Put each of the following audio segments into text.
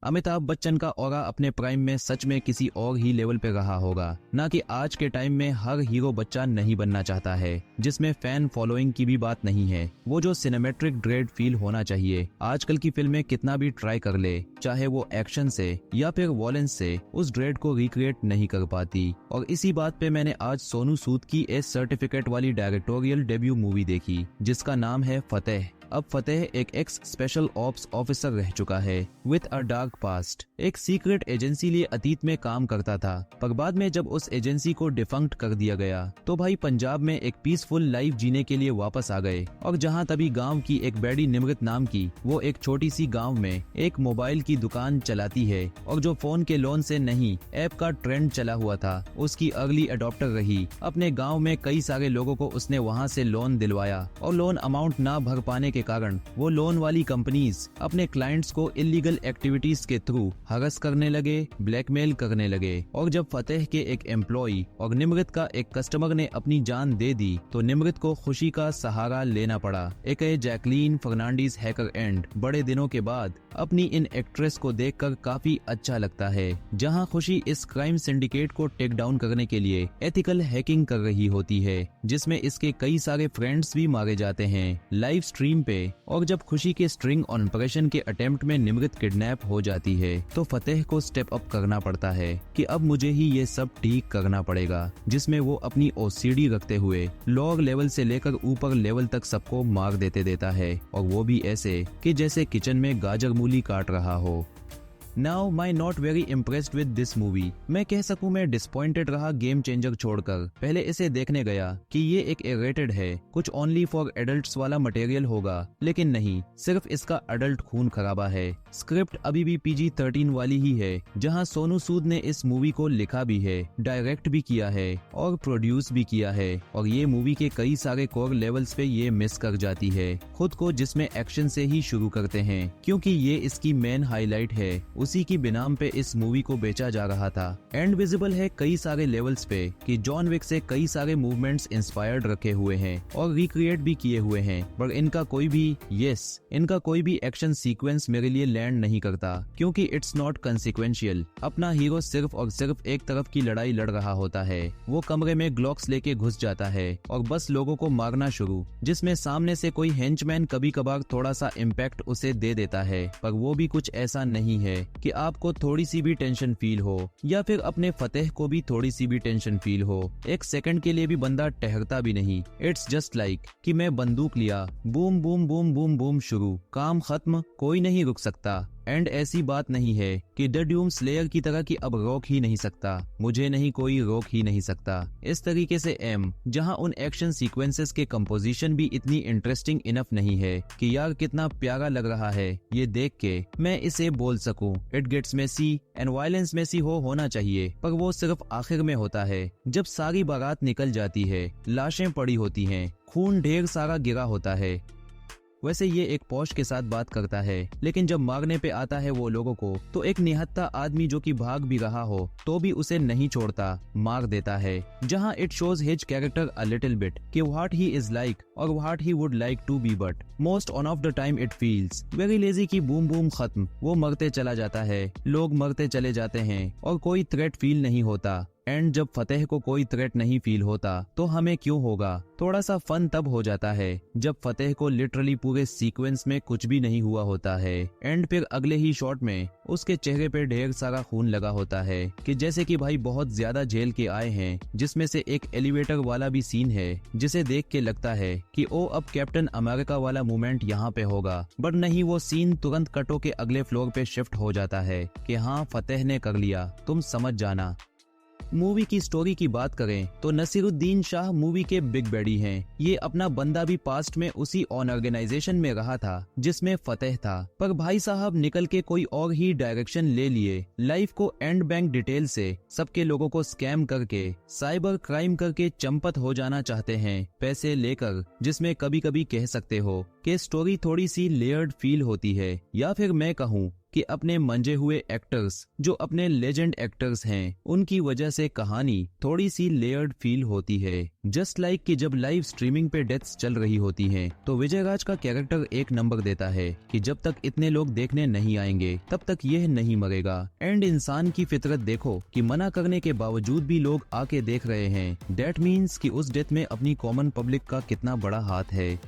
अमिताभ बच्चन का ऑरा अपने प्राइम में सच में किसी और ही लेवल पे रहा होगा, ना कि आज के टाइम में हर हीरो बच्चा नहीं बनना चाहता है, जिसमें फैन फॉलोइंग की भी बात नहीं है। वो जो सिनेमेट्रिक ड्रेड फील होना चाहिए, आजकल की फिल्में कितना भी ट्राई कर ले, चाहे वो एक्शन से या फिर वॉयलेंस से, उस ड्रेड को रिक्रिएट नहीं कर पाती। और इसी बात पे मैंने आज सोनू सूद की ए सर्टिफिकेट वाली डायरेक्टोरियल डेब्यू मूवी देखी, जिसका नाम है फतेह। अब फतेह एक एक्स स्पेशल ऑप्स ऑफिसर रह चुका है विद अ डार्क पास्ट। एक सीक्रेट एजेंसी लिए अतीत में काम करता था, पर बाद में जब उस एजेंसी को डिफंक्ट कर दिया गया तो भाई पंजाब में एक पीसफुल लाइफ जीने के लिए वापस आ गए। और जहां तभी गांव की एक बैडी निमृत नाम की, वो एक छोटी सी गांव में एक मोबाइल की दुकान चलाती है, और जो फोन के लोन से नहीं ऐप का ट्रेंड चला हुआ था, उसकी अर्ली अडॉप्टर रही। अपने गाँव में कई सारे लोगों को उसने वहाँ से लोन दिलवाया, और लोन अमाउंट ना भर पाने के कारण वो लोन वाली कंपनीज अपने क्लाइंट्स को इलीगल एक्टिविटीज के थ्रू हरस करने लगे, ब्लैकमेल करने लगे। और जब फतेह के एक एम्प्लॉय और निमृत का एक कस्टमर ने अपनी जान दे दी, तो निमृत को खुशी का सहारा लेना पड़ा। एक जैकलीन फर्नांडीज हैकर एंड बड़े दिनों के बाद अपनी इन एक्ट्रेस को देखकर काफी अच्छा लगता है, जहां खुशी इस क्राइम सिंडिकेट को टेक डाउन करने के लिए एथिकल हैकिंग कर रही होती है, जिसमें इसके कई सारे फ्रेंड्स भी मारे जाते हैं लाइव स्ट्रीम पे। और जब खुशी के स्ट्रिंग ऑपरेशन के अटेम्प्ट में निमृत किडनैप हो जाती है, तो फतेह को स्टेप अप करना पड़ता है कि अब मुझे ही ये सब ठीक करना पड़ेगा, जिसमें वो अपनी ओसीडी रखते हुए लोअर लेवल से लेकर ऊपर लेवल तक सबको मार देता है, और वो भी ऐसे कि जैसे किचन में गाजर मूली काट रहा हो। Now my not very impressed with this movie. मैं कह सकूं मैं डिसपॉइंटेड रहा गेम चेंजर छोड़कर। पहले इसे देखने गया कि ये एक रेटेड है, कुछ ओनली फॉर एडल्ट्स वाला मटेरियल होगा, लेकिन नहीं, सिर्फ इसका अडल्ट खून खराबा है। स्क्रिप्ट अभी भी PG-13 वाली ही है, जहां सोनू सूद ने इस मूवी को लिखा भी है, डायरेक्ट भी किया है और प्रोड्यूस भी किया है। और ये मूवी के कई सारे कोर लेवल्स पे ये मिस कर जाती है खुद को, जिसमें एक्शन से ही शुरू करते हैं, क्योंकि ये इसकी मेन हाईलाइट है। उसी की बिनाम पे इस मूवी को बेचा जा रहा था। एंड विजिबल है कई सारे लेवल्स पे कि जॉन विक से कई सारे मूवमेंट्स इंस्पायर्ड रखे हुए हैं और रिक्रिएट भी किए हुए हैं, पर इनका कोई भी एक्शन सीक्वेंस मेरे लिए लैंड नहीं करता, क्योंकि इट्स नॉट कंसिक्वेंशियल। अपना हीरो सिर्फ और सिर्फ एक तरफ की लड़ाई लड़ रहा होता है। वो कमरे में ग्लॉक्स लेके घुस जाता है और बस लोगों को मारना शुरू, जिसमें सामने से कोई हेंचमैन कभी कभार थोड़ा सा इम्पैक्ट उसे दे देता है, पर वो भी कुछ ऐसा नहीं है कि आपको थोड़ी सी भी टेंशन फील हो, या फिर अपने फतेह को भी थोड़ी सी भी टेंशन फील हो। एक सेकंड के लिए भी बंदा ठहरता भी नहीं। इट्स जस्ट लाइक कि मैं बंदूक लिया, boom boom boom boom boom शुरू, काम खत्म, कोई नहीं रुक सकता। एंड ऐसी बात नहीं है कि द डूम स्लेयर की तरह कि अब रोक ही नहीं सकता, मुझे नहीं कोई रोक ही नहीं सकता। इस तरीके से जहां उन एक्शन सीक्वेंसेस के कंपोजिशन भी इतनी इंटरेस्टिंग इनफ नहीं है कि यार कितना प्यारा लग रहा है ये देख के मैं इसे बोल सकूं। It gets messy and violence messy होना चाहिए, पर वो सिर्फ आखिर में होता है, जब सारी बारात निकल जाती है, लाशें पड़ी होती हैं, खून ढेर सारा गिरा होता है। वैसे ये एक पौश के साथ बात करता है, लेकिन जब मारने पे आता है वो लोगों को, तो एक निहत्था आदमी जो कि भाग भी रहा हो तो भी उसे नहीं छोड़ता, मार देता है। जहां it shows his character a little bit कि व्हाट ही इज लाइक और what he would like to be, but most on of the time it feels very lazy की बूम बूम खत्म, वो मरते चला जाता है, लोग मरते चले जाते हैं और कोई थ्रेट फील नहीं होता। एंड जब फतेह को कोई थ्रेट नहीं फील होता तो हमें क्यों होगा। थोड़ा सा फन तब हो जाता है जब फतेह को लिटरली पूरे सीक्वेंस में कुछ भी नहीं हुआ होता है, एंड फिर अगले ही शॉट में उसके चेहरे पे ढेर सारा खून लगा होता है कि जैसे कि भाई बहुत ज्यादा झेल के आए हैं। जिसमें से एक एलिवेटर वाला भी सीन है जिसे देख के लगता है कि ओ अब कैप्टन अमेरिका वाला मूवमेंट यहाँ पे होगा, बट नहीं, वो सीन तुरंत कटो के अगले फ्लोर पे शिफ्ट हो जाता है कि हाँ फतेह ने कर लिया, तुम समझ जाना। मूवी की स्टोरी की बात करें तो नसीरुद्दीन शाह मूवी के बिग बैडी हैं। ये अपना बंदा भी पास्ट में उसी ऑर्गेनाइजेशन में रहा था जिसमें फतेह था, पर भाई साहब निकल के कोई और ही डायरेक्शन ले लिए। लाइफ को एंड बैंक डिटेल से सबके लोगों को स्कैम करके साइबर क्राइम करके चंपत हो जाना चाहते हैं पैसे लेकर, जिसमें कभी कभी कह सकते हो कि स्टोरी थोड़ी सी लेयर्ड फील होती है, या फिर मैं कहूँ कि अपने मंजे हुए एक्टर्स जो अपने लेजेंड एक्टर्स हैं उनकी वजह से कहानी थोड़ी सी लेयर्ड फील होती है। जस्ट लाइक कि जब लाइव स्ट्रीमिंग पे डेथ्स चल रही होती हैं तो विजय राज का कैरेक्टर एक नंबर देता है कि जब तक इतने लोग देखने नहीं आएंगे तब तक यह नहीं मरेगा। एंड इंसान की फितरत देखो कि मना करने के बावजूद भी लोग आके देख रहे हैं। दैट मीन्स कि उस डेथ में अपनी कॉमन पब्लिक का कितना बड़ा हाथ है।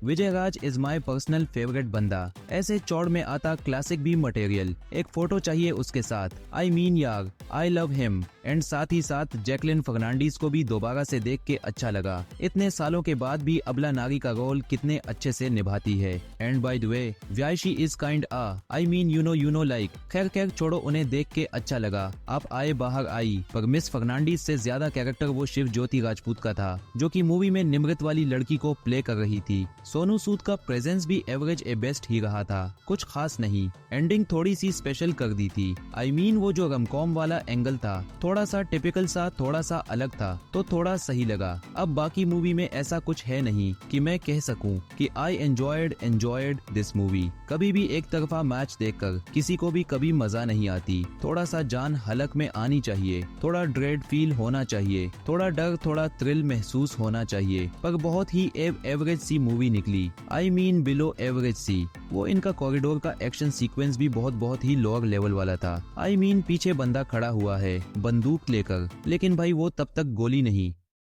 विजय राज इज माई पर्सनल फेवरेट बंदा। ऐसे चौड़ में आता क्लासिक भी मटेरियल, एक फोटो चाहिए उसके साथ। आई मीन यार, आई लव हिम। एंड साथ ही साथ जैकलिन फर्नांडीज को भी दोबारा से देख के अच्छा लगा। इतने सालों के बाद भी अबला नारी का रोल कितने अच्छे से निभाती है। एंड बाय द वे, व्याशी is kind I mean you know like. खैर छोड़ो, उन्हें देख के अच्छा लगा। आप आए बाहर आई, पर मिस फर्नांडीज से ज्यादा कैरेक्टर वो शिव ज्योति राजपूत का था जो कि मूवी में निमृत वाली लड़की को प्ले कर रही थी। सोनू सूद का प्रेजेंस भी एवरेज ए बेस्ट ही रहा था, कुछ खास नहीं। एंडिंग थोड़ी सी स्पेशल कर दी थी। आई मीन वो जो रमकॉम वाला एंगल था थोड़ा सा टिपिकल सा, थोड़ा सा अलग था तो थोड़ा सही लगा। अब बाकी मूवी में ऐसा कुछ है नहीं कि मैं कह सकूं कि आई एंजॉयड दिस मूवी। कभी भी एक तरफा मैच देखकर किसी को भी कभी मजा नहीं आती। थोड़ा सा जान हलक में आनी चाहिए, थोड़ा ड्रेड फील होना चाहिए, थोड़ा डर, थोड़ा थ्रिल महसूस होना चाहिए। पर बहुत ही एवरेज सी मूवी निकली। आई मीन बिलो एवरेज सी। वो इनका कॉरिडोर का एक्शन सीक्वेंस भी बहुत ही लोअर लेवल वाला था। आई मीन पीछे बंदा खड़ा हुआ है बंदूक लेकर, लेकिन भाई वो तब तक गोली नहीं